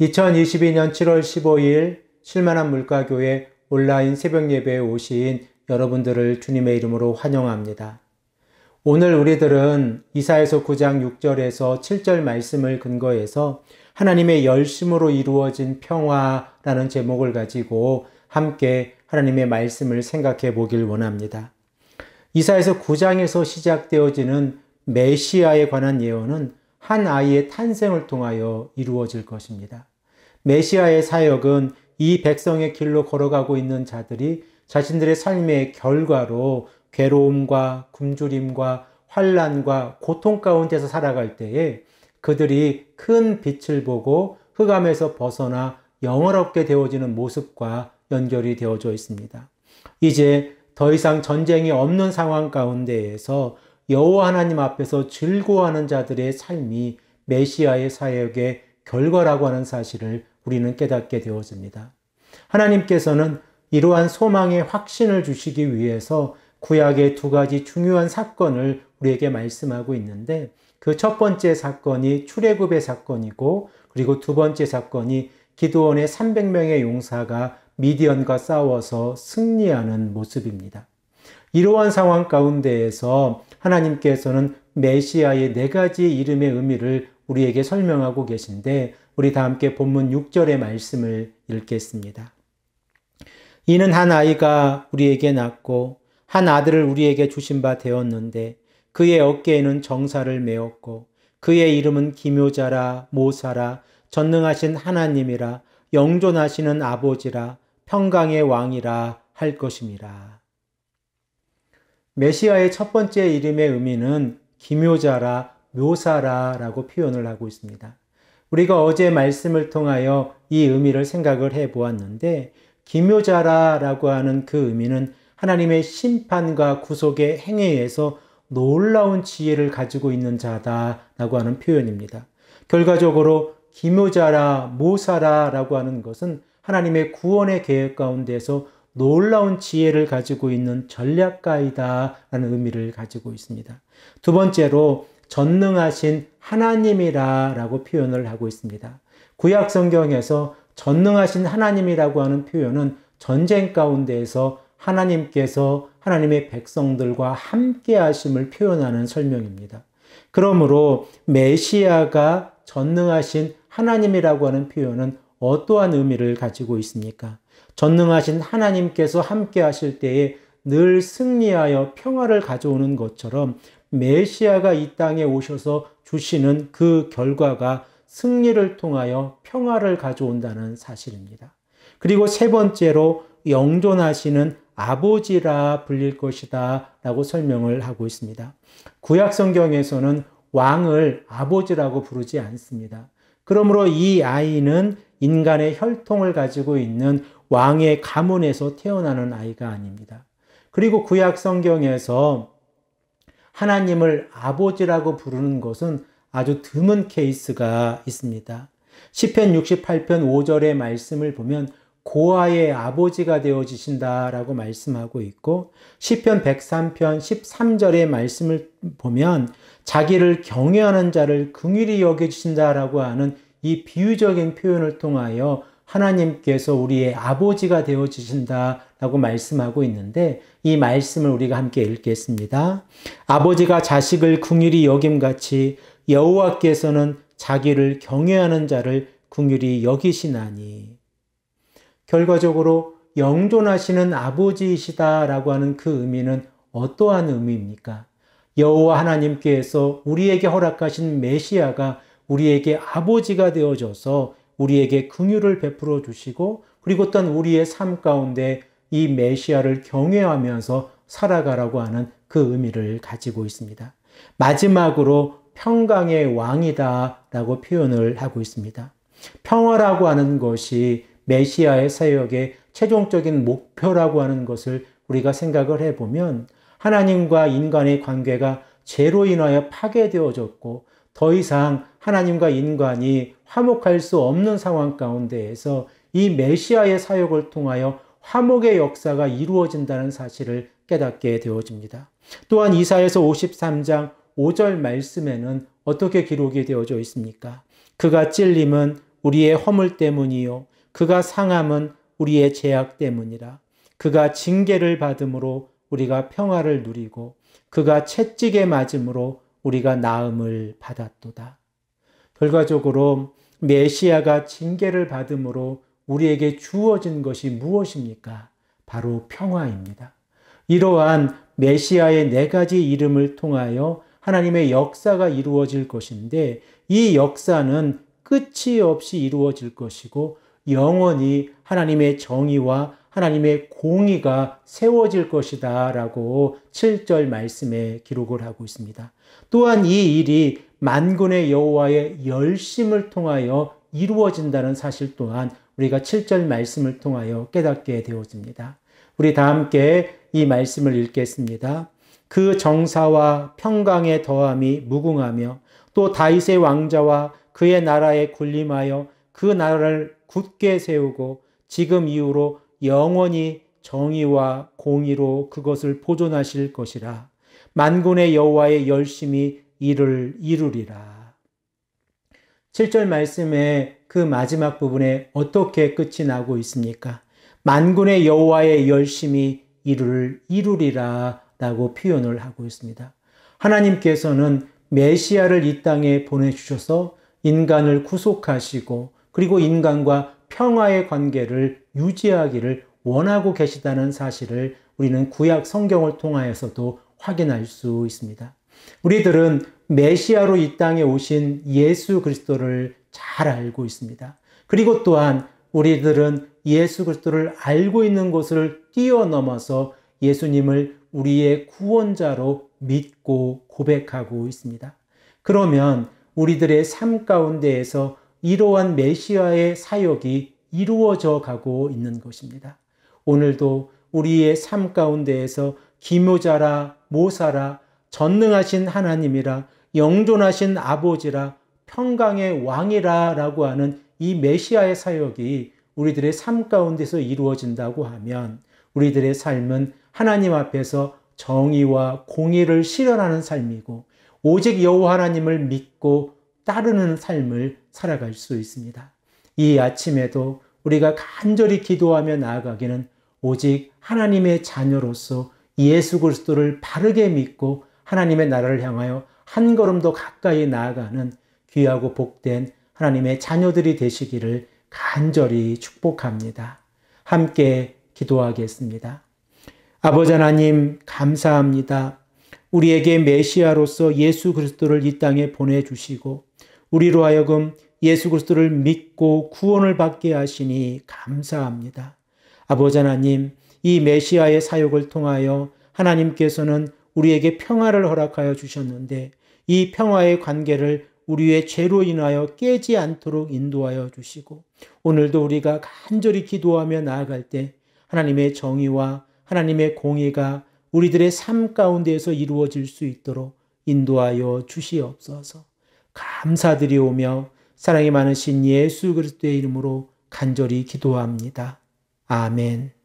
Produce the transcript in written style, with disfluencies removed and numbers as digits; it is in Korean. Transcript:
2022년 7월 15일 실만한 물가교회 온라인 새벽 예배에 오신 여러분들을 주님의 이름으로 환영합니다. 오늘 우리들은 이사야서 9장 6절에서 7절 말씀을 근거해서 하나님의 열심으로 이루어진 평화라는 제목을 가지고 함께 하나님의 말씀을 생각해 보길 원합니다. 이사야서 9장에서 시작되어지는 메시아에 관한 예언은 한 아이의 탄생을 통하여 이루어질 것입니다. 메시아의 사역은 이 백성의 길로 걸어가고 있는 자들이 자신들의 삶의 결과로 괴로움과 굶주림과 환난과 고통 가운데서 살아갈 때에 그들이 큰 빛을 보고 흑암에서 벗어나 영을 얻게 되어지는 모습과 연결이 되어져 있습니다. 이제 더 이상 전쟁이 없는 상황 가운데에서 여호와 하나님 앞에서 즐거워하는 자들의 삶이 메시아의 사역의 결과라고 하는 사실을 우리는 깨닫게 되어집니다. 하나님께서는 이러한 소망의 확신을 주시기 위해서 구약의 두 가지 중요한 사건을 우리에게 말씀하고 있는데, 그 첫 번째 사건이 출애굽의 사건이고, 그리고 두 번째 사건이 기드온의 300명의 용사가 미디언과 싸워서 승리하는 모습입니다. 이러한 상황 가운데에서 하나님께서는 메시아의 네 가지 이름의 의미를 우리에게 설명하고 계신데, 우리 다 함께 본문 6절의 말씀을 읽겠습니다. 이는 한 아이가 우리에게 낳고 한 아들을 우리에게 주신 바 되었는데 그의 어깨에는 정사를 메었고 그의 이름은 기묘자라 모사라 전능하신 하나님이라 영존하시는 아버지라 평강의 왕이라 할 것임이라. 메시아의 첫 번째 이름의 의미는 기묘자라 묘사라라고 표현을 하고 있습니다. 우리가 어제 말씀을 통하여 이 의미를 생각을 해 보았는데, 기묘자라라고 하는 그 의미는 하나님의 심판과 구속의 행위에서 놀라운 지혜를 가지고 있는 자다라고 하는 표현입니다. 결과적으로 기묘자라 모사라라고 하는 것은 하나님의 구원의 계획 가운데서 놀라운 지혜를 가지고 있는 전략가이다라는 의미를 가지고 있습니다. 두 번째로 전능하신 하나님이라고 표현을 하고 있습니다. 구약 성경에서 전능하신 하나님이라고 하는 표현은 전쟁 가운데에서 하나님께서 하나님의 백성들과 함께 하심을 표현하는 설명입니다. 그러므로 메시아가 전능하신 하나님이라고 하는 표현은 어떠한 의미를 가지고 있습니까? 전능하신 하나님께서 함께 하실 때에 늘 승리하여 평화를 가져오는 것처럼 메시아가 이 땅에 오셔서 주시는 그 결과가 승리를 통하여 평화를 가져온다는 사실입니다. 그리고 세 번째로 영존하시는 아버지라 불릴 것이다 라고 설명을 하고 있습니다. 구약 성경에서는 왕을 아버지라고 부르지 않습니다. 그러므로 이 아이는 인간의 혈통을 가지고 있는 왕의 가문에서 태어나는 아이가 아닙니다. 그리고 구약 성경에서 하나님을 아버지라고 부르는 것은 아주 드문 케이스가 있습니다. 시편 68편 5절의 말씀을 보면 고아의 아버지가 되어지신다라고 말씀하고 있고, 시편 103편 13절의 말씀을 보면 자기를 경외하는 자를 긍휼히 여겨주신다라고 하는 이 비유적인 표현을 통하여 하나님께서 우리의 아버지가 되어주신다라고 말씀하고 있는데, 이 말씀을 우리가 함께 읽겠습니다. 아버지가 자식을 긍휼히 여김같이 여호와께서는 자기를 경외하는 자를 긍휼히 여기시나니. 결과적으로 영존하시는 아버지이시다라고 하는 그 의미는 어떠한 의미입니까? 여호와 하나님께서 우리에게 허락하신 메시아가 우리에게 아버지가 되어져서 우리에게 긍휼을 베풀어 주시고, 그리고 또한 우리의 삶 가운데 이 메시아를 경외하면서 살아가라고 하는 그 의미를 가지고 있습니다. 마지막으로 평강의 왕이다라고 표현을 하고 있습니다. 평화라고 하는 것이 메시아의 사역의 최종적인 목표라고 하는 것을 우리가 생각을 해보면, 하나님과 인간의 관계가 죄로 인하여 파괴되어졌고 더 이상 하나님과 인간이 화목할 수 없는 상황 가운데에서 이 메시아의 사역을 통하여 화목의 역사가 이루어진다는 사실을 깨닫게 되어집니다. 또한 이사야서 53장 5절 말씀에는 어떻게 기록이 되어져 있습니까? 그가 찔림은 우리의 허물 때문이요 그가 상함은 우리의 죄악 때문이라. 그가 징계를 받음으로 우리가 평화를 누리고 그가 채찍에 맞음으로 우리가 나음을 받았도다. 결과적으로 메시아가 징계를 받음으로 우리에게 주어진 것이 무엇입니까? 바로 평화입니다. 이러한 메시아의 4가지 이름을 통하여 하나님의 역사가 이루어질 것인데 이 역사는 끝이 없이 이루어질 것이고 영원히 하나님의 정의와 하나님의 공의가 세워질 것이다 라고 7절 말씀에 기록을 하고 있습니다. 또한 이 일이 만군의 여호와의 열심을 통하여 이루어진다는 사실 또한 우리가 7절 말씀을 통하여 깨닫게 되어집니다. 우리 다 함께 이 말씀을 읽겠습니다. 그 정사와 평강의 더함이 무궁하며 또 다윗의 왕자와 그의 나라에 군림하여 그 나라를 굳게 세우고 지금 이후로 영원히 정의와 공의로 그것을 보존하실 것이라. 만군의 여호와의 열심이 이를 이루리라. 7절 말씀의 그 마지막 부분에 어떻게 끝이 나고 있습니까? 만군의 여호와의 열심이 이를 이루리라 라고 표현을 하고 있습니다. 하나님께서는 메시아를 이 땅에 보내주셔서 인간을 구속하시고 그리고 인간과 평화의 관계를 유지하기를 원하고 계시다는 사실을 우리는 구약 성경을 통하여서도 확인할 수 있습니다. 우리들은 메시아로 이 땅에 오신 예수 그리스도를 잘 알고 있습니다. 그리고 또한 우리들은 예수 그리스도를 알고 있는 것을 뛰어넘어서 예수님을 우리의 구원자로 믿고 고백하고 있습니다. 그러면 우리들의 삶 가운데에서 이러한 메시아의 사역이 이루어져 가고 있는 것입니다. 오늘도 우리의 삶 가운데에서 기묘자라 모사라 전능하신 하나님이라 영존하신 아버지라 평강의 왕이라 라고 하는 이 메시아의 사역이 우리들의 삶 가운데서 이루어진다고 하면 우리들의 삶은 하나님 앞에서 정의와 공의를 실현하는 삶이고 오직 여호와 하나님을 믿고 따르는 삶을 살아갈 수 있습니다. 이 아침에도 우리가 간절히 기도하며 나아가기는 오직 하나님의 자녀로서 예수 그리스도를 바르게 믿고 하나님의 나라를 향하여 한 걸음 더 가까이 나아가는 귀하고 복된 하나님의 자녀들이 되시기를 간절히 축복합니다. 함께 기도하겠습니다. 아버지 하나님 감사합니다. 우리에게 메시아로서 예수 그리스도를 이 땅에 보내주시고 우리로 하여금 예수 그리스도를 믿고 구원을 받게 하시니 감사합니다. 아버지 하나님, 이 메시아의 사역을 통하여 하나님께서는 우리에게 평화를 허락하여 주셨는데 이 평화의 관계를 우리의 죄로 인하여 깨지 않도록 인도하여 주시고 오늘도 우리가 간절히 기도하며 나아갈 때 하나님의 정의와 하나님의 공의가 우리들의 삶 가운데에서 이루어질 수 있도록 인도하여 주시옵소서. 감사드리오며 사랑이 많으신 예수 그리스도의 이름으로 간절히 기도합니다. 아멘.